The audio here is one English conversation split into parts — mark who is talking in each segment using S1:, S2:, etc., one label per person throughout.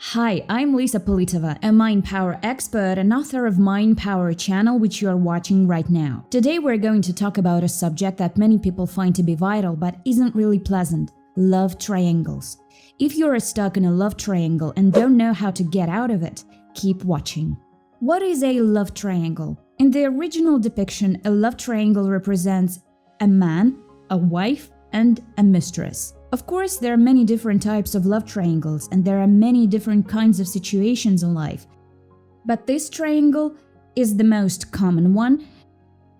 S1: Hi, I'm Lisa Politova, a Mind Power expert and author of Mind Power channel, which you are watching right now. Today we're going to talk about a subject that many people find to be vital but isn't really pleasant: love triangles. If you're stuck in a love triangle and don't know how to get out of it, keep watching. What is a love triangle? In the original depiction, a love triangle represents a man, a wife, and a mistress. Of course, there are many different types of love triangles and there are many different kinds of situations in life. But this triangle is the most common one,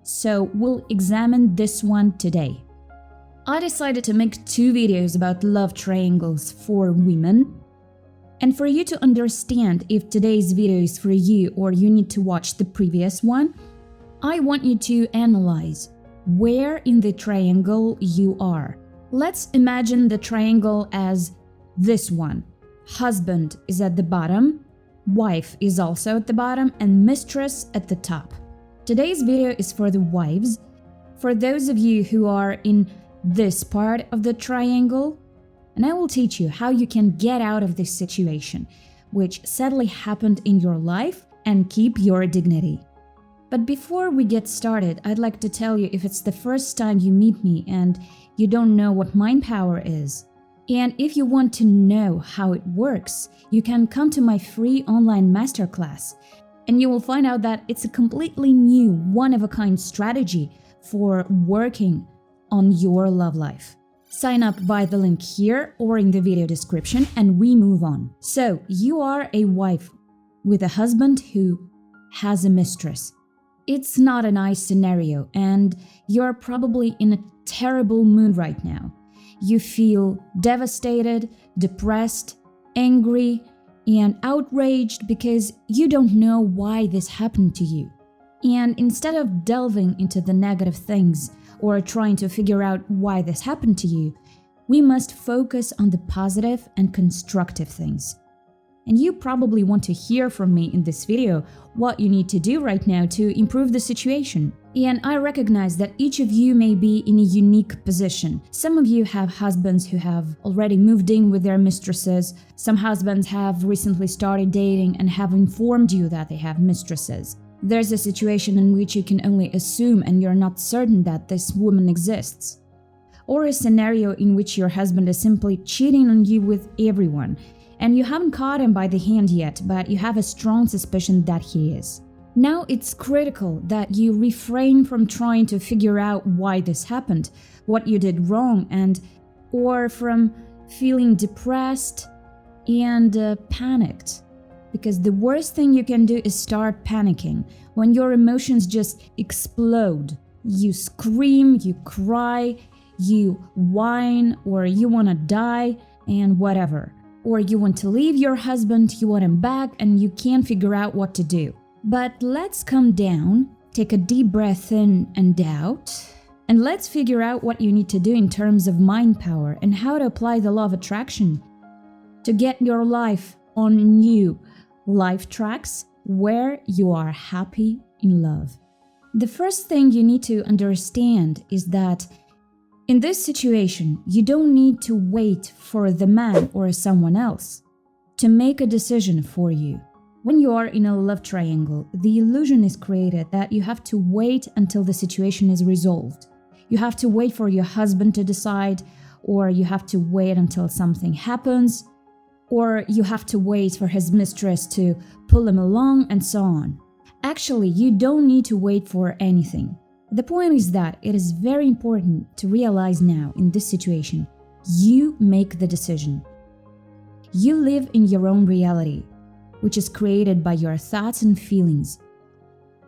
S1: so we'll examine this one today. I decided to make 2 videos about love triangles for women. And for you to understand if today's video is for you or you need to watch the previous one, I want you to analyze where in the triangle you are. Let's imagine the triangle as this one. Husband is at the bottom, wife is also at the bottom, and mistress at the top. Today's video is for the wives. For those of you who are in this part of the triangle, and I will teach you how you can get out of this situation, which sadly happened in your life, and keep your dignity. But before we get started, I'd like to tell you, if it's the first time you meet me and you don't know what Mind Power is, and if you want to know how it works, you can come to my free online masterclass, and you will find out that it's a completely new, one-of-a-kind strategy for working on your love life. Sign up via the link here or in the video description, and we move on. So, you are a wife with a husband who has a mistress. It's not a nice scenario, and you're probably in a terrible mood right now. You feel devastated, depressed, angry, and outraged because you don't know why this happened to you. And instead of delving into the negative things or trying to figure out why this happened to you, we must focus on the positive and constructive things. And you probably want to hear from me in this video what you need to do right now to improve the situation. And I recognize that each of you may be in a unique position. Some of you have husbands who have already moved in with their mistresses. Some husbands have recently started dating and have informed you that they have mistresses. There's a situation in which you can only assume and you're not certain that this woman exists. Or a scenario in which your husband is simply cheating on you with everyone, and you haven't caught him by the hand yet, but you have a strong suspicion that he is. Now it's critical that you refrain from trying to figure out why this happened, what you did wrong, or from feeling depressed and panicked. Because the worst thing you can do is start panicking. When your emotions just explode, you scream, you cry, you whine, or you want to die, and whatever. Or you want to leave your husband, you want him back, and you can't figure out what to do. But let's calm down, take a deep breath in and out, and let's figure out what you need to do in terms of mind power and how to apply the law of attraction to get your life on new life tracks where you are happy in love. The first thing you need to understand is that in this situation, you don't need to wait for the man or someone else to make a decision for you. When you are in a love triangle, the illusion is created that you have to wait until the situation is resolved. You have to wait for your husband to decide, or you have to wait until something happens, or you have to wait for his mistress to pull him along, and so on. Actually, you don't need to wait for anything. The point is that it is very important to realize now in this situation, you make the decision. You live in your own reality, which is created by your thoughts and feelings.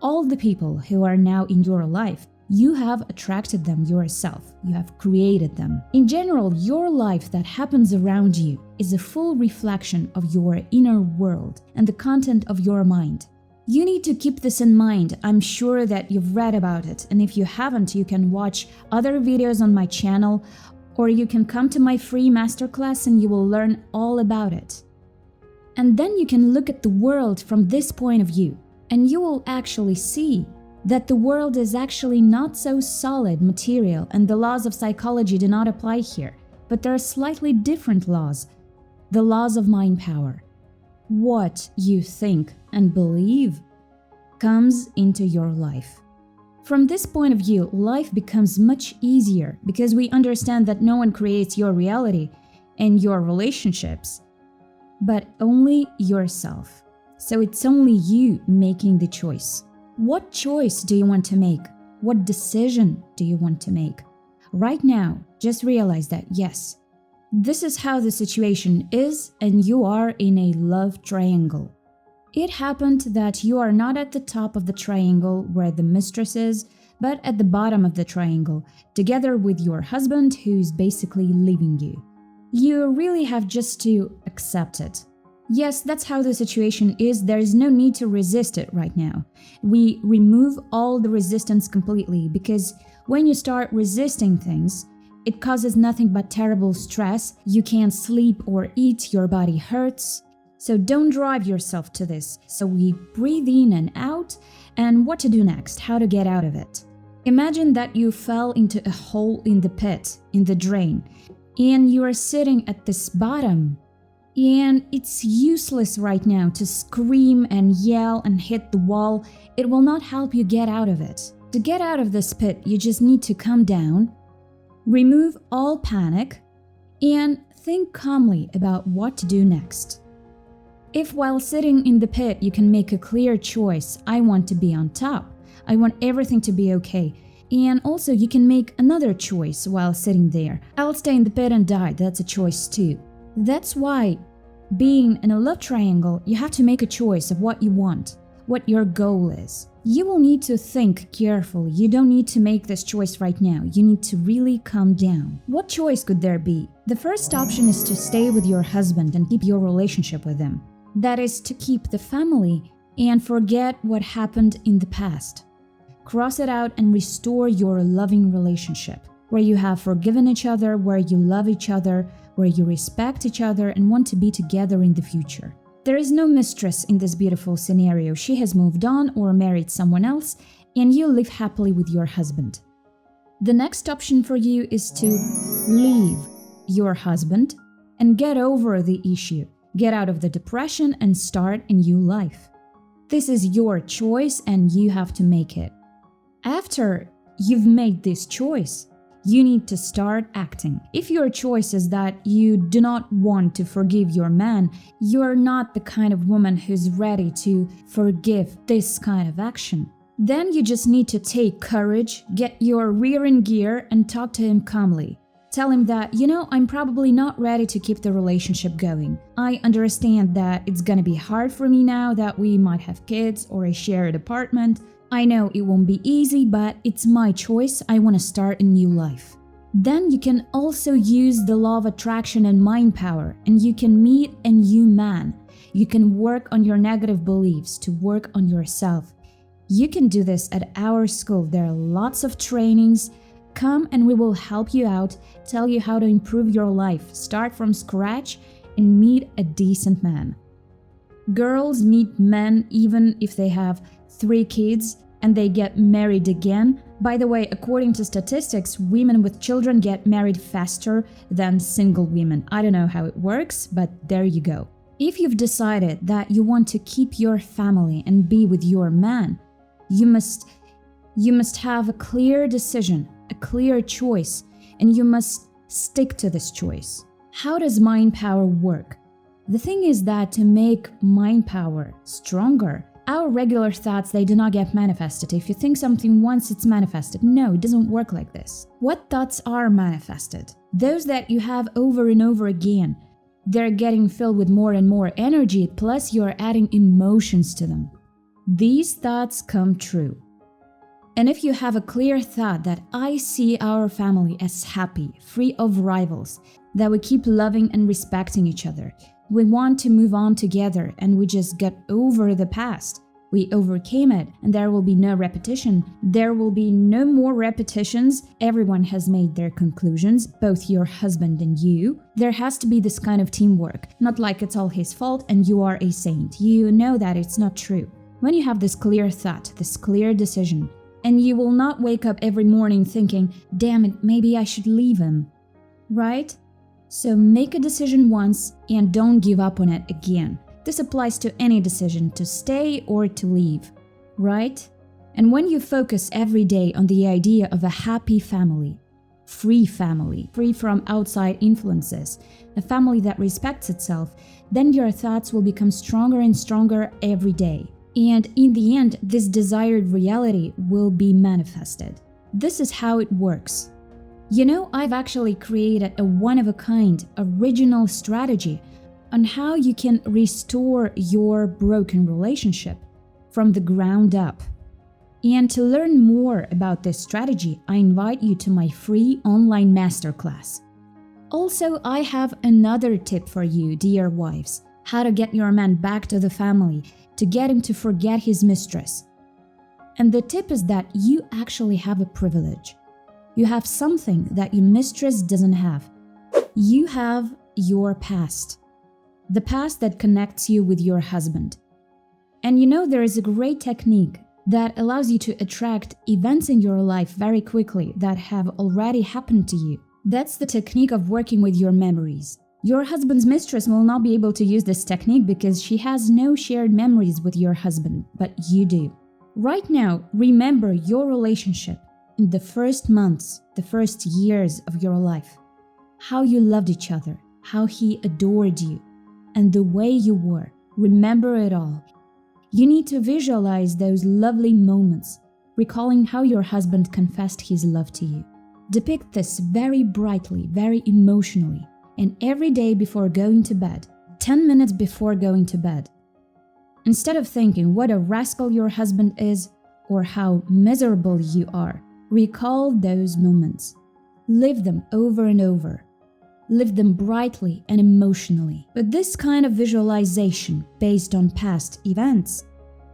S1: All the people who are now in your life, you have attracted them yourself. You have created them. In general, your life that happens around you is a full reflection of your inner world and the content of your mind. You need to keep this in mind. I'm sure that you've read about it, and if you haven't, you can watch other videos on my channel, or you can come to my free masterclass and you will learn all about it. And then you can look at the world from this point of view, and you will actually see that the world is actually not so solid material and the laws of psychology do not apply here, but there are slightly different laws, the laws of mind power. what you think and believe comes into your life. From this point of view, life becomes much easier because we understand that no one creates your reality and your relationships, but only yourself. So it's only you making the choice. What choice do you want to make? What decision do you want to make? Right now, just realize that yes, this is how the situation is and you are in a love triangle. It happened that you are not at the top of the triangle where the mistress is, but at the bottom of the triangle, together with your husband who's basically leaving you. You really have just to accept it. Yes, that's how the situation is. There is no need to resist it right now. We remove all the resistance completely because when you start resisting things, it causes nothing but terrible stress. You can't sleep or eat, your body hurts. So don't drive yourself to this. So we breathe in and out, and what to do next, how to get out of it. Imagine that you fell into a hole in the pit, in the drain, and you are sitting at this bottom. And it's useless right now to scream and yell and hit the wall. It will not help you get out of it. To get out of this pit, you just need to calm down, remove all panic, and think calmly about what to do next. If while sitting in the pit you can make a clear choice, I want to be on top, I want everything to be okay, and also you can make another choice while sitting there, I'll stay in the pit and die, that's a choice too. That's why, being in a love triangle, you have to make a choice of what you want, what your goal is. You will need to think carefully. You don't need to make this choice right now. You need to really calm down. What choice could there be? The first option is to stay with your husband and keep your relationship with him. That is to keep the family and forget what happened in the past. Cross it out and restore your loving relationship, where you have forgiven each other, where you love each other, where you respect each other and want to be together in the future. There is no mistress in this beautiful scenario. She has moved on or married someone else, and you live happily with your husband. The next option for you is to leave your husband and get over the issue. Get out of the depression and start a new life. This is your choice and you have to make it. After you've made this choice, you need to start acting. If your choice is that you do not want to forgive your man, you're not the kind of woman who's ready to forgive this kind of action. Then you just need to take courage, get your rear in gear and talk to him calmly. Tell him that, I'm probably not ready to keep the relationship going. I understand that it's gonna be hard for me now that we might have kids or a shared apartment. I know it won't be easy, but it's my choice. I want to start a new life. Then you can also use the law of attraction and mind power, and you can meet a new man. You can work on your negative beliefs to work on yourself. You can do this at our school. There are lots of trainings. Come and we will help you out, tell you how to improve your life, start from scratch, and meet a decent man. Girls meet men even if they have 3 kids and they get married again. By the way, according to statistics, women with children get married faster than single women. I don't know how it works, but there you go. If you've decided that you want to keep your family and be with your man, you must have a clear decision, a clear choice, and you must stick to this choice. How does mind power work? The thing is that to make mind power stronger, our regular thoughts, they do not get manifested. If you think something once, it's manifested. No, it doesn't work like this. What thoughts are manifested? Those that you have over and over again. They're getting filled with more and more energy, plus you're adding emotions to them. These thoughts come true. And if you have a clear thought that I see our family as happy, free of rivals, that we keep loving and respecting each other, we want to move on together and we just got over the past. We overcame it and there will be no repetition. There will be no more repetitions. Everyone has made their conclusions, both your husband and you. There has to be this kind of teamwork, not like it's all his fault and you are a saint. You know that it's not true. When you have this clear thought, this clear decision, and you will not wake up every morning thinking, damn it, maybe I should leave him, right? So make a decision once and don't give up on it again. This applies to any decision to stay or to leave, right? And when you focus every day on the idea of a happy family, free from outside influences, a family that respects itself, then your thoughts will become stronger and stronger every day. And in the end, this desired reality will be manifested. This is how it works. You know, I've actually created a one-of-a-kind, original strategy on how you can restore your broken relationship from the ground up. And to learn more about this strategy, I invite you to my free online masterclass. Also, I have another tip for you, dear wives, how to get your man back to the family, to get him to forget his mistress. And the tip is that you actually have a privilege. You have something that your mistress doesn't have. You have your past. The past that connects you with your husband. And you know, there is a great technique that allows you to attract events in your life very quickly that have already happened to you. That's the technique of working with your memories. Your husband's mistress will not be able to use this technique because she has no shared memories with your husband, but you do. Right now, remember your relationship in the first months, the first years of your life. How you loved each other, how he adored you, and the way you were. Remember it all. You need to visualize those lovely moments, recalling how your husband confessed his love to you. Depict this very brightly, very emotionally, and every day before going to bed, 10 minutes before going to bed. Instead of thinking what a rascal your husband is or how miserable you are, recall those moments. Live them over and over. Live them brightly and emotionally. With this kind of visualization based on past events,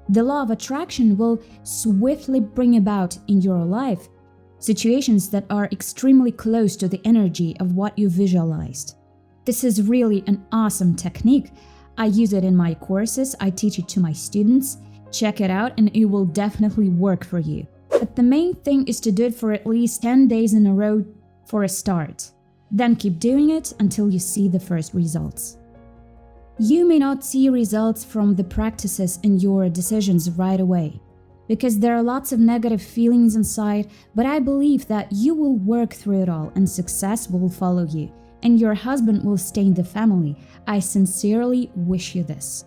S1: the law of attraction will swiftly bring about in your life situations that are extremely close to the energy of what you visualized. This is really an awesome technique. I use it in my courses, I teach it to my students. Check it out and it will definitely work for you. But the main thing is to do it for at least 10 days in a row for a start. Then keep doing it until you see the first results. You may not see results from the practices and your decisions right away, because there are lots of negative feelings inside, but I believe that you will work through it all and success will follow you, and your husband will stay in the family. I sincerely wish you this.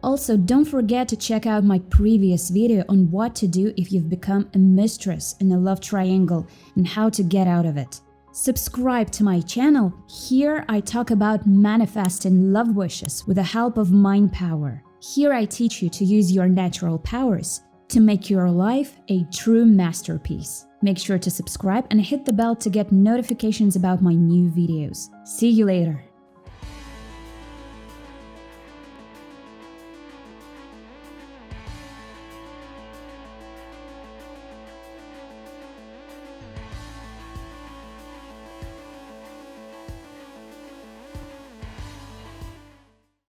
S1: Also, don't forget to check out my previous video on what to do if you've become a mistress in a love triangle and how to get out of it. Subscribe to my channel. Here I talk about manifesting love wishes with the help of mind power. Here I teach you to use your natural powers to make your life a true masterpiece. Make sure to subscribe and hit the bell to get notifications about my new videos. See you later.